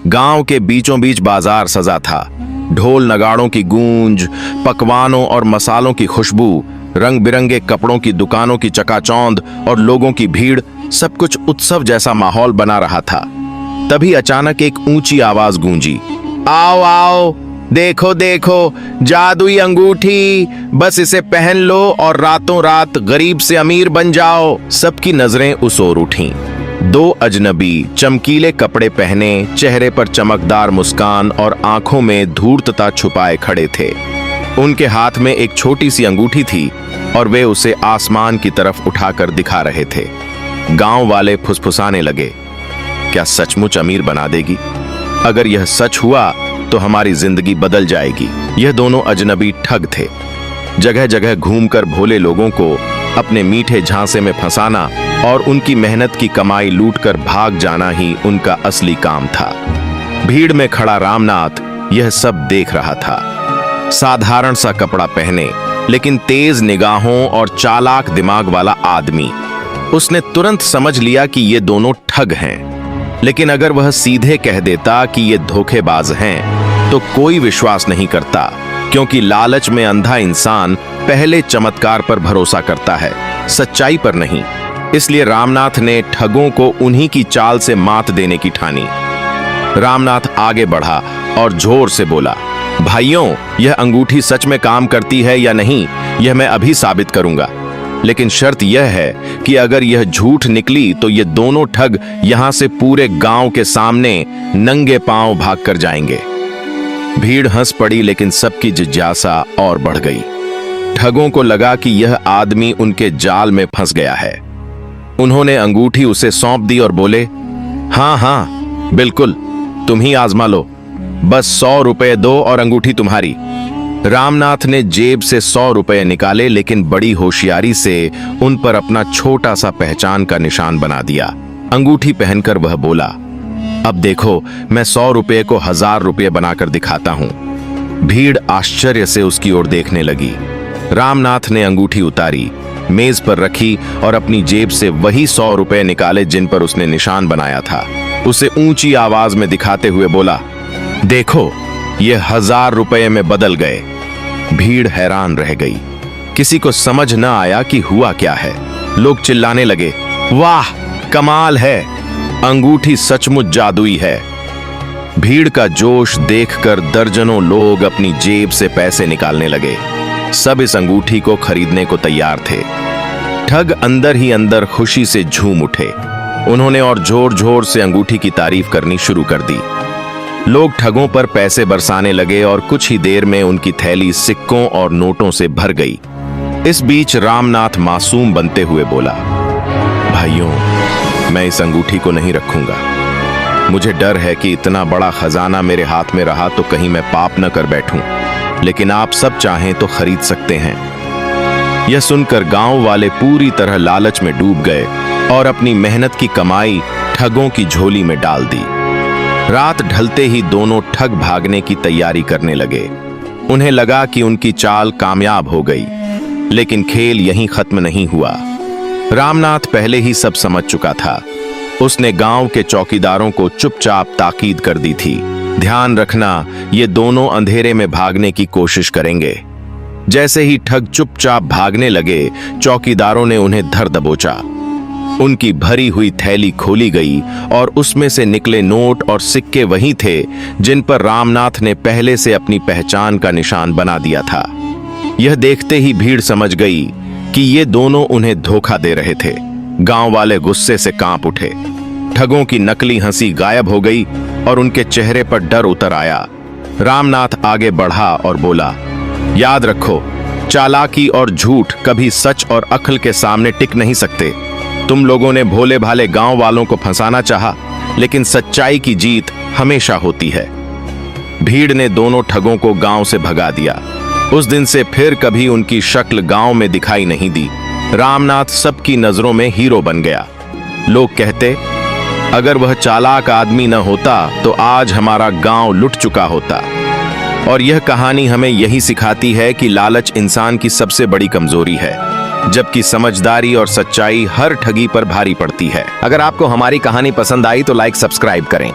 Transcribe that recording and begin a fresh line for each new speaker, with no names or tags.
गांव के बीचों बीच बाजार सजा था। ढोल नगाड़ों की गूंज, पकवानों और मसालों की खुशबू, रंग बिरंगे कपड़ों की दुकानों की चकाचौंध और लोगों की भीड़, सब कुछ उत्सव जैसा माहौल बना रहा था। तभी अचानक एक ऊंची आवाज गूंजी, आओ आओ, देखो देखो, जादुई अंगूठी, बस इसे पहन लो और रातों रात गरीब से अमीर बन जाओ। सबकी नजरें उस ओर उठीं। दो अजनबी चमकीले कपड़े पहने, चेहरे पर चमकदार मुस्कान और आंखों में धूर्तता छुपाए खड़े थे। उनके हाथ में एक छोटी सी अंगूठी थी और वे उसे आसमान की तरफ उठाकर दिखा रहे थे। गांव वाले फुसफुसाने लगे, क्या सचमुच अमीर बना देगी? अगर यह सच हुआ तो हमारी जिंदगी बदल जाएगी। यह दोनों अजनबी ठग थे। जगह जगह घूमकर भोले लोगों को अपने मीठे झांसे में फंसाना और उनकी मेहनत की कमाई लूटकर भाग जाना ही उनका असली काम था। भीड़ में खड़ा रामनाथ यह सब देख रहा था। साधारण सा कपड़ा पहने लेकिन तेज निगाहों और चालाक दिमाग वाला आदमी। उसने तुरंत समझ लिया कि ये दोनों ठग हैं। लेकिन अगर वह सीधे कह देता कि ये धोखेबाज हैं, तो कोई विश्वास नहीं करता, क्योंकि लालच में अंधा इंसान पहले चमत्कार पर भरोसा करता है, सच्चाई पर नहीं। इसलिए रामनाथ ने ठगों को उन्हीं की चाल से मात देने की ठानी। रामनाथ आगे बढ़ा और जोर से बोला, भाइयों, यह अंगूठी सच में काम करती है या नहीं, यह मैं अभी साबित करूंगा। लेकिन शर्त यह है कि अगर यह झूठ निकली तो ये दोनों ठग यहां से पूरे गांव के सामने नंगे पांव भागकर जाएंगे। भीड़ हंस पड़ी, लेकिन सबकी जिज्ञासा और बढ़ गई। ठगों को लगा कि यह आदमी उनके जाल में फंस गया है। उन्होंने अंगूठी उसे सौंप दी और बोले, हाँ हाँ बिल्कुल, तुम ही आजमा लो, बस 100 रुपए दो और अंगूठी तुम्हारी। रामनाथ ने जेब से 100 रुपए निकाले, लेकिन बड़ी होशियारी से उन पर अपना छोटा सा पहचान का निशान बना दिया। अंगूठी पहनकर वह बोला, अब देखो, मैं 100 रुपए को 1000 रुपए बनाकर दिखाता हूं। भीड़ आश्चर्य से उसकी ओर देखने लगी। रामनाथ ने अंगूठी उतारी, मेज पर रखी और अपनी जेब से वही 100 रुपए निकाले जिन पर उसने निशान बनाया था। उसे ऊंची आवाज में दिखाते हुए बोला, देखो, ये 1000 रुपए में बदल गए। भीड़ हैरान रह गई। किसी को समझ न आया कि हुआ क्या है। लोग चिल्लाने लगे, वाह, कमाल है, अंगूठी सचमुच जादुई है। भीड़ का जोश देखकर दर्जनों लोग अपनी जेब से पैसे निकालने लगे। सब इस अंगूठी को खरीदने को तैयार थे। ठग अंदर ही अंदर खुशी से झूम उठे। उन्होंने और जोर जोर से अंगूठी की तारीफ करनी शुरू कर दी। लोग ठगों पर पैसे बरसाने लगे और कुछ ही देर में उनकी थैली सिक्कों और नोटों से भर गई। इस बीच रामनाथ मासूम बनते हुए बोला, भाइयों, मैं इस अंगूठी को नहीं रखूंगा। मुझे डर है कि इतना बड़ा खजाना मेरे हाथ में रहा तो कहीं मैं पाप न कर बैठूं, लेकिन आप सब चाहें तो खरीद सकते हैं। यह सुनकर गांव वाले पूरी तरह लालच में डूब गए और अपनी मेहनत की कमाई ठगों की झोली में डाल दी। रात ढलते ही दोनों ठग भागने की तैयारी करने लगे। उन्हें लगा कि उनकी चाल कामयाब हो गई, लेकिन खेल यहीं खत्म नहीं हुआ। रामनाथ पहले ही सब समझ चुका था। उसने गांव के चौकीदारों को चुपचाप ताकीद कर दी थी, ध्यान रखना, ये दोनों अंधेरे में भागने की कोशिश करेंगे। जैसे ही ठग चुपचाप भागने लगे, चौकीदारों ने उन्हें धर दबोचा। उनकी भरी हुई थैली खोली गई और उसमें से निकले नोट और सिक्के वही थे जिन पर रामनाथ ने पहले से अपनी पहचान का निशान बना दिया था। यह देखते ही भीड़ समझ गई कि ये दोनों उन्हें धोखा दे रहे थे। गांव वाले गुस्से से कांप उठे। ठगों की नकली हंसी गायब हो गई और उनके चेहरे पर डर उतर आया। रामनाथ आगे बढ़ा और बोला, याद रखो, चालाकी और झूठ कभी सच और अक्ल के सामने टिक नहीं सकते। तुम लोगों ने भोले भाले गांव वालों को फंसाना चाहा, लेकिन सच्चाई की जीत हमेशा होती है। भीड़ ने दोनों ठगों को गांव से भगा दिया। उस दिन से फिर कभी उनकी शक्ल गांव में दिखाई नहीं दी। रामनाथ सबकी नजरों में हीरो बन गया। लोग कहते, अगर वह चालाक आदमी न होता तो आज हमारा गांव लुट चुका होता। और यह कहानी हमें यही सिखाती है कि लालच इंसान की सबसे बड़ी कमजोरी है, जबकि समझदारी और सच्चाई हर ठगी पर भारी पड़ती है। अगर आपको हमारी कहानी पसंद आई तो लाइक सब्सक्राइब करें।